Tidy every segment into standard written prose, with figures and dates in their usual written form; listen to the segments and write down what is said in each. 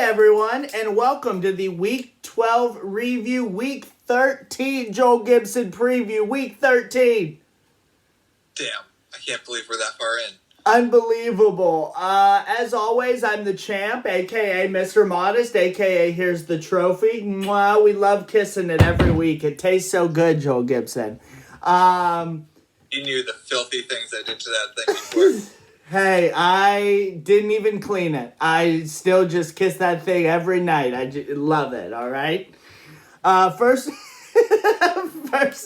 everyone, and welcome to the Week 12 review, Week 13 Joel Gibson preview, Week 13. Damn, I can't believe we're that far in. Unbelievable. As always, I'm the champ, a.k.a. Mr. Modest, a.k.a. Here's the Trophy. Mwah, we love kissing it every week. It tastes so good, Joel Gibson. You knew the filthy things I did to that thing before. Hey, I didn't even clean it. I still just kiss that thing every night. I love it, all right? First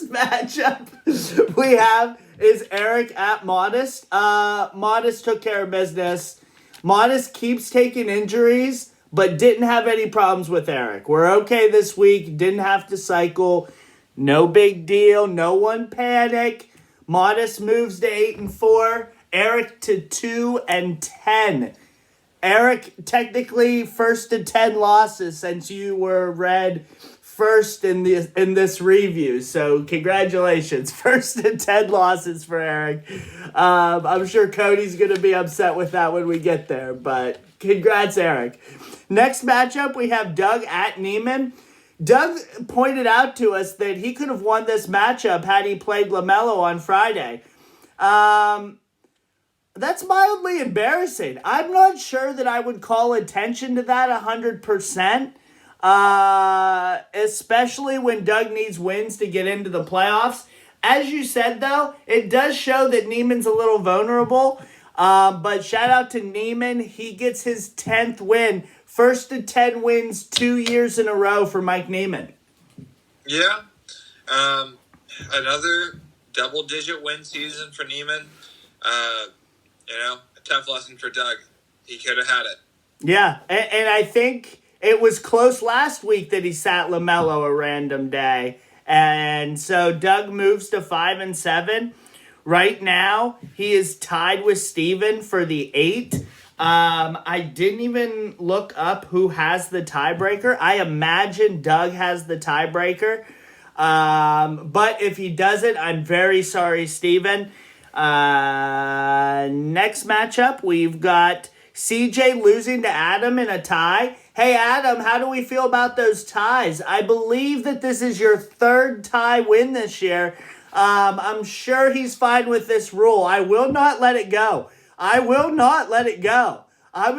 matchup we have is Eric at Modest. Modest took care of business. Modest keeps taking injuries, but didn't have any problems with Eric. We're okay this week. Didn't have to cycle. No big deal. No one panic. Modest moves to 8-4. Eric to 2-10. Eric, technically first to 10 losses since you were read first in this review. So congratulations, first to 10 losses for Eric. I'm sure Cody's gonna be upset with that when we get there, but congrats, Eric. Next matchup, we have Doug at Neiman. Doug pointed out to us that he could have won this matchup had he played LaMelo on Friday. That's mildly embarrassing. I'm not sure that I would call attention to that 100%. Especially when Doug needs wins to get into the playoffs. As you said, though, it does show that Neiman's a little vulnerable. But shout out to Neiman. He gets his 10th win. First to 10 wins 2 years in a row for Mike Neiman. Yeah. Another double-digit win season for Neiman. A tough lesson for Doug. He could have had it. Yeah, and I think it was close last week that he sat LaMelo a random day. And so Doug moves to 5-7. Right now, he is tied with Steven for the 8. I didn't even look up who has the tiebreaker. I imagine Doug has the tiebreaker. But if he doesn't, I'm very sorry, Steven. Next matchup, we've got CJ losing to Adam in a tie. Hey, Adam, how do we feel about those ties? I believe that this is your third tie win this year. I'm sure he's fine with this rule. I will not let it go. I'm going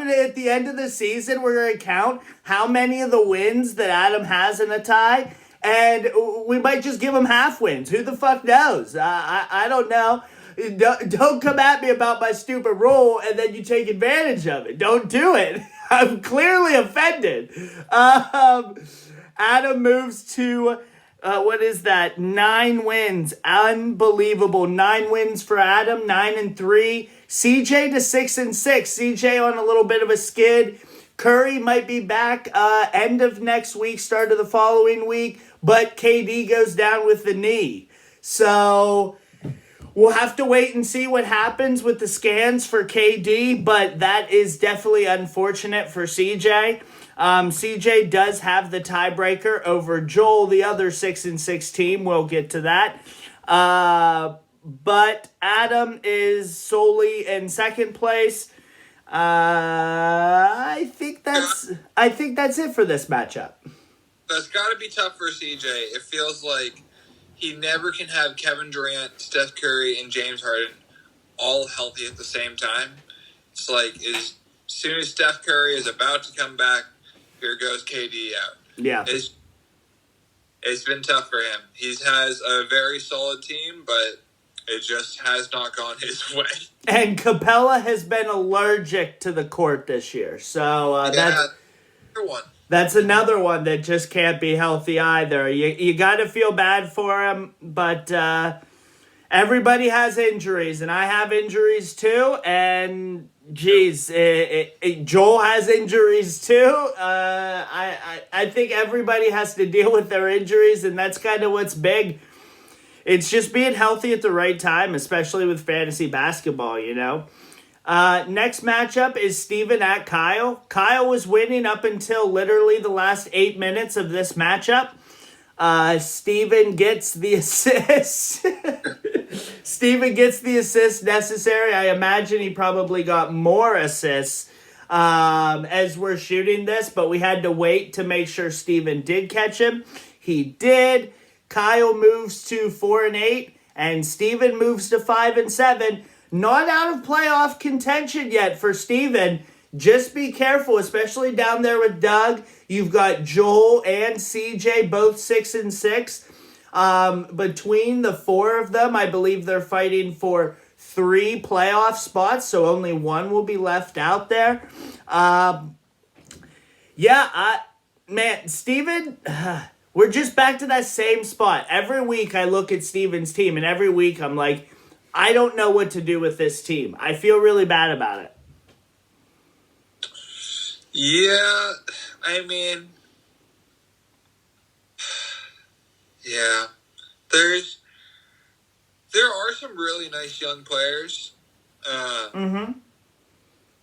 to, at the end of the season, we're going to count how many of the wins that Adam has in a tie, and we might just give him half wins. Who the fuck knows? I don't know. Don't come at me about my stupid rule and then you take advantage of it. Don't do it. I'm clearly offended. Adam moves to, 9 wins. Unbelievable. 9 wins for Adam, 9-3. CJ to 6-6. CJ on a little bit of a skid. Curry might be back end of next week, start of the following week, but KD goes down with the knee. So we'll have to wait and see what happens with the scans for KD, but that is definitely unfortunate for CJ. CJ does have the tiebreaker over Joel, the other 6-6 team. We'll get to that. But Adam is solely in second place. I think that's it for this matchup. That's got to be tough for CJ. It feels like he never can have Kevin Durant, Steph Curry, and James Harden all healthy at the same time. It's like as soon as Steph Curry is about to come back, here goes KD out. Yeah. It's been tough for him. He has a very solid team, but it just has not gone his way. And Capella has been allergic to the court this year. So that's another one that just can't be healthy either. You got to feel bad for him, but everybody has injuries, and I have injuries too. And geez, Joel has injuries too. I think everybody has to deal with their injuries, and that's kind of what's big. It's just being healthy at the right time, especially with fantasy basketball, you know. Next matchup is Steven at Kyle. Kyle was winning up until literally the last 8 minutes of this matchup. Steven gets the assist. Steven gets the assist necessary. I imagine he probably got more assists as we're shooting this, but we had to wait to make sure Steven did catch him. He did. Kyle moves to 4-8, and Steven moves to 5-7. Not out of playoff contention yet for Steven. Just be careful, especially down there with Doug. You've got Joel and CJ, both 6-6. Between the four of them, I believe they're fighting for 3 playoff spots, so only one will be left out there. Man, Steven, we're just back to that same spot. Every week I look at Steven's team, and every week I'm like, I don't know what to do with this team. I feel really bad about it. Yeah, I mean, yeah, there are some really nice young players.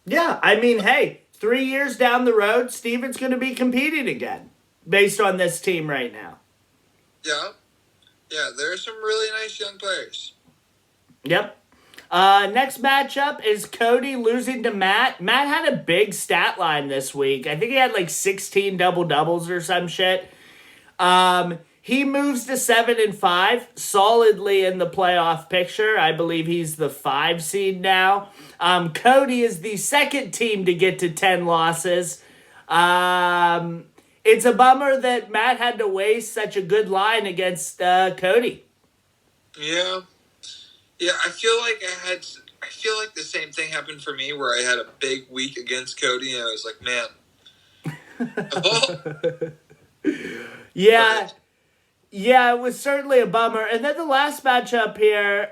Yeah, I mean, hey, 3 years down the road, Steven's going to be competing again based on this team right now. Yeah, there are some really nice young players. Yep. Next matchup is Cody losing to Matt. Matt had a big stat line this week. I think he had like 16 double-doubles or some shit. He moves to 7-5, solidly in the playoff picture. I believe he's the 5 seed now. Cody is the second team to get to 10 losses. It's a bummer that Matt had to waste such a good line against Cody. Yeah, I feel like the same thing happened for me where I had a big week against Cody, and I was like, man. Yeah, it was certainly a bummer. And then the last matchup here,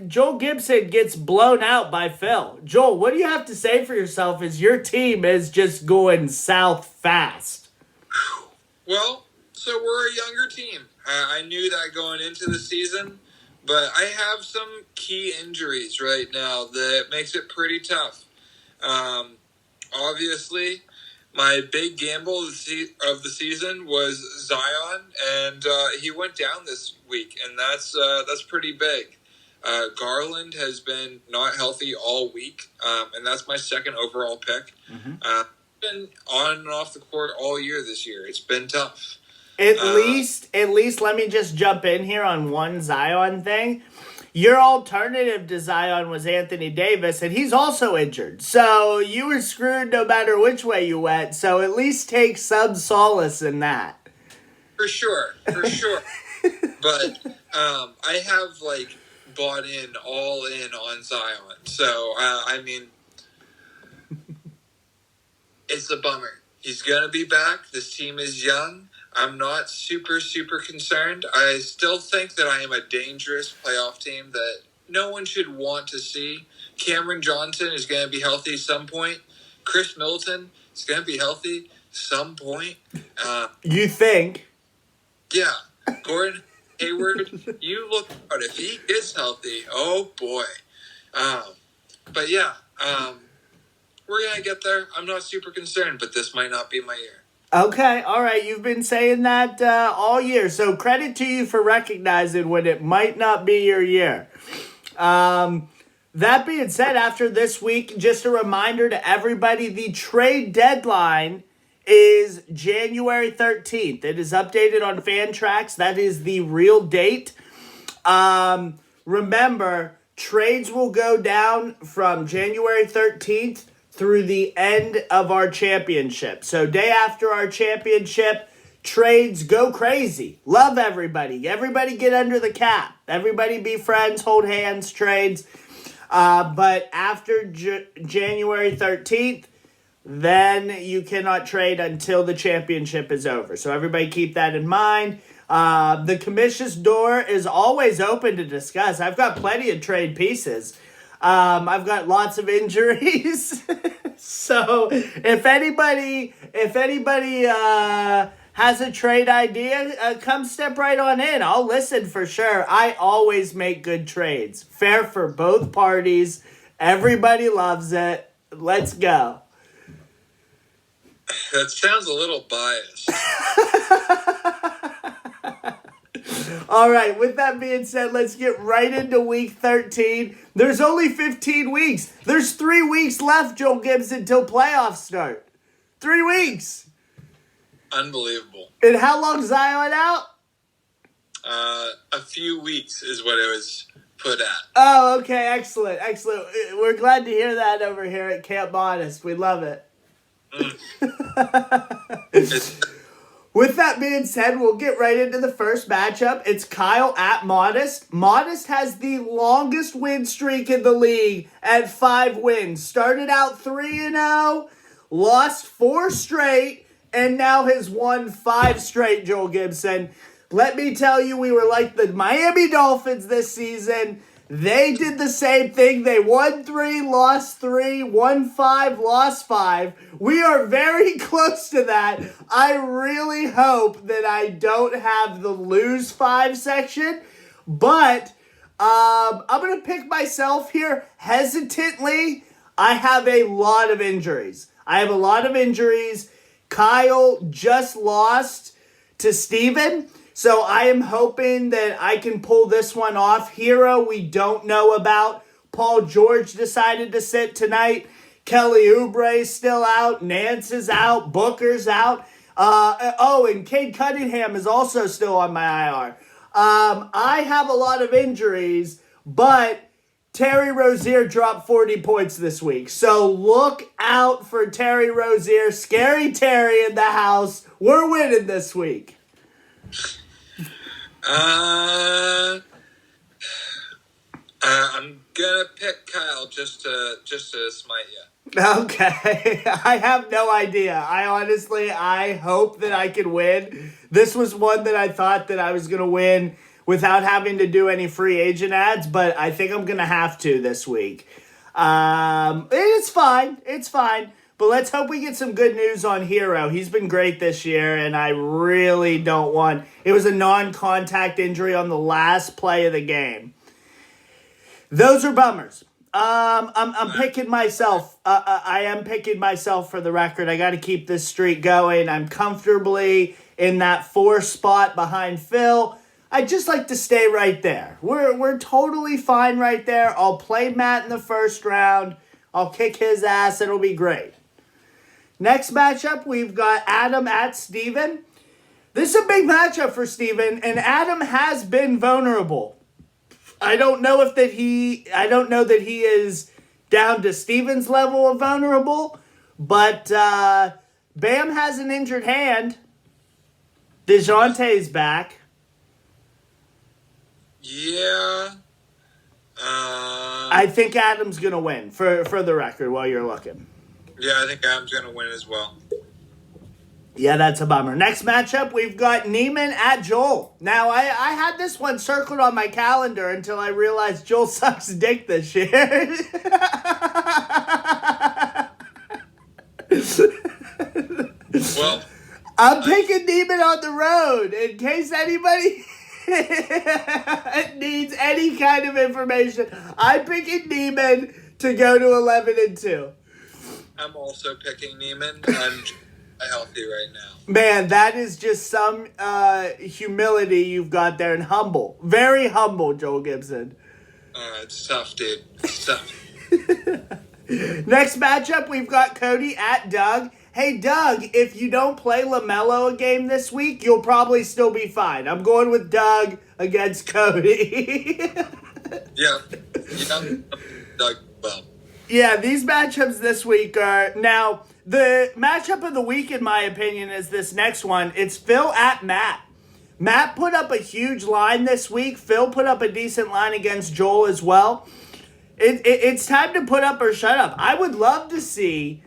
Joel Gibson gets blown out by Phil. Joel, what do you have to say for yourself as your team is just going south fast? Well, so we're a younger team. I knew that going into the season, but I have some key injuries right now that makes it pretty tough. Obviously, my big gamble of the season was Zion, and he went down this week, and that's pretty big. Garland has been not healthy all week, and that's my second overall pick. Been on and off the court all year this year. It's been tough. At least, let me just jump in here on one Zion thing. Your alternative to Zion was Anthony Davis, and he's also injured. So you were screwed no matter which way you went. So at least take some solace in that. For sure. But I have bought all in on Zion. So I mean, it's a bummer. He's gonna be back. This team is young. I'm not super concerned. I still think that I am a dangerous playoff team that no one should want to see. Cameron Johnson is going to be healthy at some point. Chris Middleton is going to be healthy some point. You think? Yeah. Gordon Hayward, you look out. If he gets healthy, oh boy. But yeah, we're going to get there. I'm not super concerned, but this might not be my year. Okay, all right. You've been saying that all year, so credit to you for recognizing when it might not be your year. That being said, after this week, just a reminder to everybody, the trade deadline is January 13th. It is updated on Fantrax. That is the real date. Remember, trades will go down from January 13th through the end of our championship. So day after our championship, trades go crazy. Love everybody. Everybody get under the cap. Everybody be friends, hold hands, trades. But after January 13th, then you cannot trade until the championship is over. So everybody keep that in mind. The commission's door is always open to discuss. I've got plenty of trade pieces. I've got lots of injuries. So if anybody has a trade idea, come step right on in. I'll listen for sure. I always make good trades. Fair for both parties. Everybody loves it. Let's go. That sounds a little biased. All right, with that being said, let's get right into week 13. There's only 15 weeks. There's 3 weeks left, Joel Gibson, till playoffs start. 3 weeks. Unbelievable. And how long Zion out? A few weeks is what it was put at. Oh, okay. Excellent. We're glad to hear that over here at Camp Modest. We love it. With that being said, we'll get right into the first matchup. It's Kyle at Modest. Modest has the longest win streak in the league at 5 wins. Started out 3-0, lost 4 straight, and now has won 5 straight, Joel Gibson. Let me tell you, we were like the Miami Dolphins this season. They did the same thing. They won 3, lost 3, won 5, lost 5. We are very close to that. I really hope that I don't have the lose 5 section. But I'm going to pick myself here hesitantly. I have a lot of injuries. Kyle just lost to Steven. So I am hoping that I can pull this one off. Hero, we don't know about. Paul George decided to sit tonight. Kelly Oubre's still out. Nance is out. Booker's out. And Cade Cunningham is also still on my IR. I have a lot of injuries, but Terry Rozier dropped 40 points this week. So look out for Terry Rozier. Scary Terry in the house. We're winning this week. I'm gonna pick Kyle just to smite you. Okay, I have no idea. I hope that I can win. This was one that I thought that I was gonna win without having to do any free agent ads, but I think I'm gonna have to this week. It's fine. But let's hope we get some good news on Hero. He's been great this year, and I really don't want... It was a non-contact injury on the last play of the game. Those are bummers. I'm picking myself. I am picking myself for the record. I got to keep this streak going. I'm comfortably in that 4 spot behind Phil. I'd just like to stay right there. We're totally fine right there. I'll play Matt in the first round. I'll kick his ass. It'll be great. Next matchup, we've got Adam at Steven. This is a big matchup for Steven, and Adam has been vulnerable. I don't know that he is down to Steven's level of vulnerable, but Bam has an injured hand. DeJounte's back. Yeah. I think Adam's going to win, for the record, while you're looking. Yeah, I think Adam's going to win as well. Yeah, that's a bummer. Next matchup, we've got Neiman at Joel. Now, I had this one circled on my calendar until I realized Joel sucks dick this year. Well, I'm picking Neiman on the road in case anybody needs any kind of information. I'm picking Neiman to go to 11-2. I'm also picking Neiman. I'm healthy right now. Man, that is just some humility you've got there, and humble. Very humble, Joel Gibson. It's tough, dude. It's tough. Next matchup, we've got Cody at Doug. Hey, Doug, if you don't play LaMelo a game this week, you'll probably still be fine. I'm going with Doug against Cody. Yeah. Doug, well. Yeah, these matchups this week are... Now, the matchup of the week, in my opinion, is this next one. It's Phil at Matt. Matt put up a huge line this week. Phil put up a decent line against Joel as well. It's time to put up or shut up. I would love to see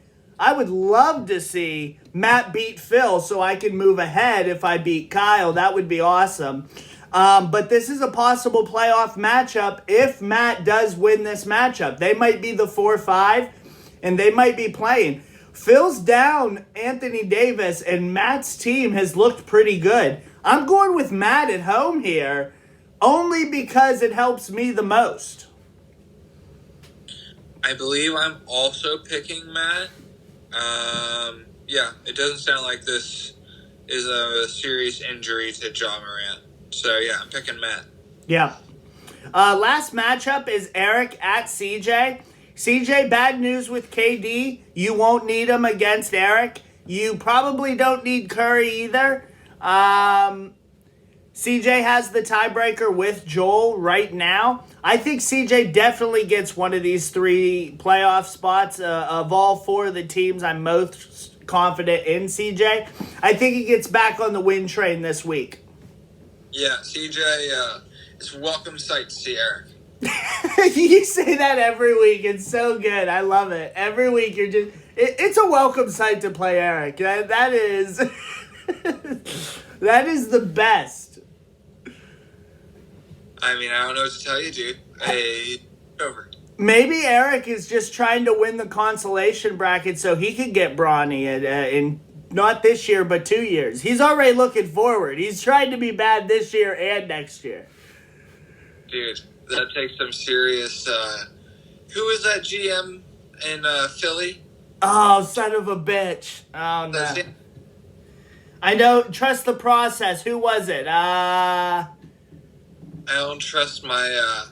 Matt beat Phil so I can move ahead if I beat Kyle. That would be awesome. But this is a possible playoff matchup if Matt does win this matchup. They might be the 4-5, and they might be playing. Phil's down Anthony Davis, and Matt's team has looked pretty good. I'm going with Matt at home here, only because it helps me the most. I believe I'm also picking Matt. Yeah, it doesn't sound like this is a serious injury to Ja Morant. So, yeah, I'm picking Matt. Yeah. Last matchup is Eric at CJ. CJ, bad news with KD. You won't need him against Eric. You probably don't need Curry either. CJ has the tiebreaker with Joel right now. I think CJ definitely gets one of these 3 playoff spots. Of all 4 of the teams, I'm most confident in CJ. I think he gets back on the win train this week. Yeah, CJ, it's a welcome sight to see Eric. You say that every week. It's so good. I love it. Every week you're just... it's a welcome sight to play Eric. That is... that is the best. I mean, I don't know what to tell you, dude. Hey, over. Maybe Eric is just trying to win the consolation bracket so he can get Bronny in not this year, but 2 years. He's already looking forward. He's trying to be bad this year and next year. Dude, that takes some serious... who is that GM in Philly? Oh, son of a bitch. Oh, no. I don't trust the process. Who was it? I don't trust my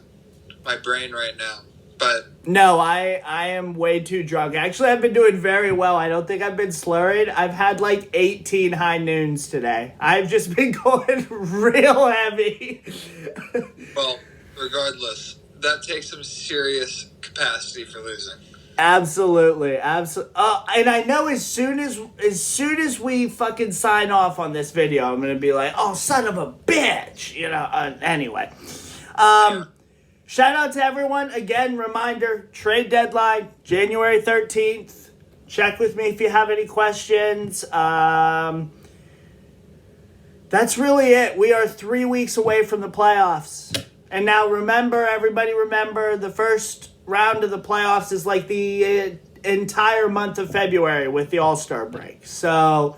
my brain right now. But no, I am way too drunk. Actually, I've been doing very well. I don't think I've been slurring. I've had like 18 high noons today. I've just been going real heavy. Well, regardless, that takes some serious capacity for losing. Absolutely. And I know as soon as we fucking sign off on this video, I'm going to be like, oh, son of a bitch. Anyway. Shout out to everyone. Again, reminder, trade deadline, January 13th. Check with me if you have any questions. That's really it. We are 3 weeks away from the playoffs. And now everybody remember, the first round of the playoffs is like the entire month of February with the All-Star break. So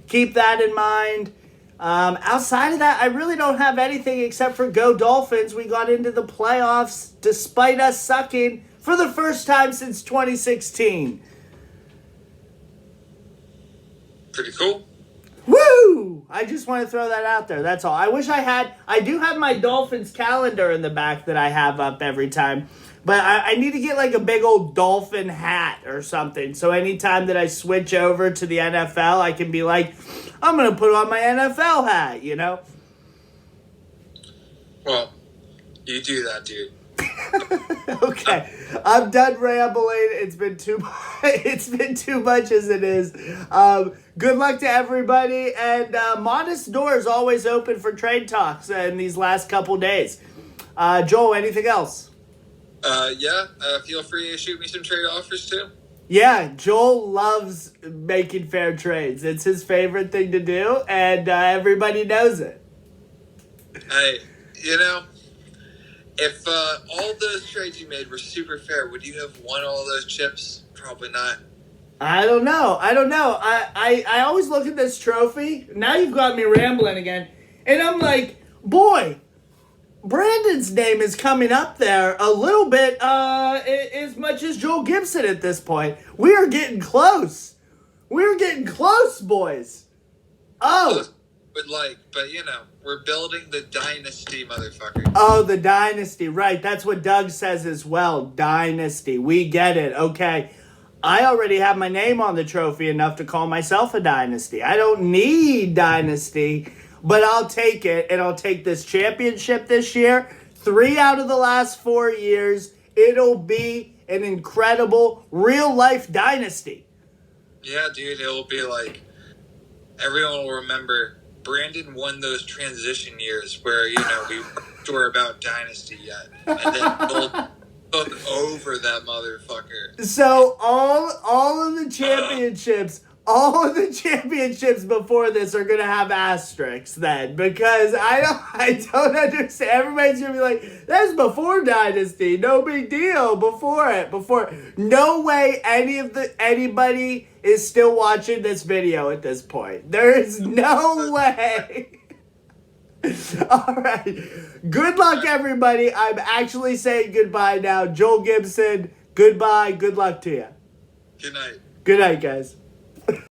keep that in mind. Outside of that, I really don't have anything except for go Dolphins. We got into the playoffs despite us sucking for the first time since 2016. Pretty cool. Woo! I just want to throw that out there. That's all. I do have my Dolphins calendar in the back that I have up every time. But I need to get like a big old dolphin hat or something. So anytime that I switch over to the NFL, I can be like, I'm going to put on my NFL hat, you know? Well, you do that, dude. Okay. I'm done rambling. It's been too much as it is. Good luck to everybody. And Modest Door is always open for trade talks in these last couple days. Joel, anything else? Feel free to shoot me some trade offers too. Yeah, Joel loves making fair trades. It's his favorite thing to do, and everybody knows it. Hey, if all those trades you made were super fair, would you have won all those chips? Probably not. I don't know. I always look at this trophy. Now you've got me rambling again. And I'm like, boy, Brandon's name is coming up there a little bit as much as Joel Gibson at this point. We are getting close. We're getting close, boys. Oh. But we're building the dynasty, motherfucker. Oh, the dynasty. Right. That's what Doug says as well. Dynasty. We get it. Okay. I already have my name on the trophy enough to call myself a dynasty. I don't need dynasty. But I'll take it, and I'll take this championship this year. 3 out of the last 4 years. It'll be an incredible real-life dynasty. Yeah, dude, it'll be like everyone will remember Brandon won those transition years where, we weren't sure about dynasty yet. And then took over that motherfucker. So all of the championships... All of the championships before this are going to have asterisks then, because I don't understand. Everybody's going to be like, that's before Dynasty. No big deal. Before it. No way anybody is still watching this video at this point. There is no way. All right. Good luck, everybody. I'm actually saying goodbye now. Joel Gibson, goodbye. Good luck to you. Good night. Good night, guys.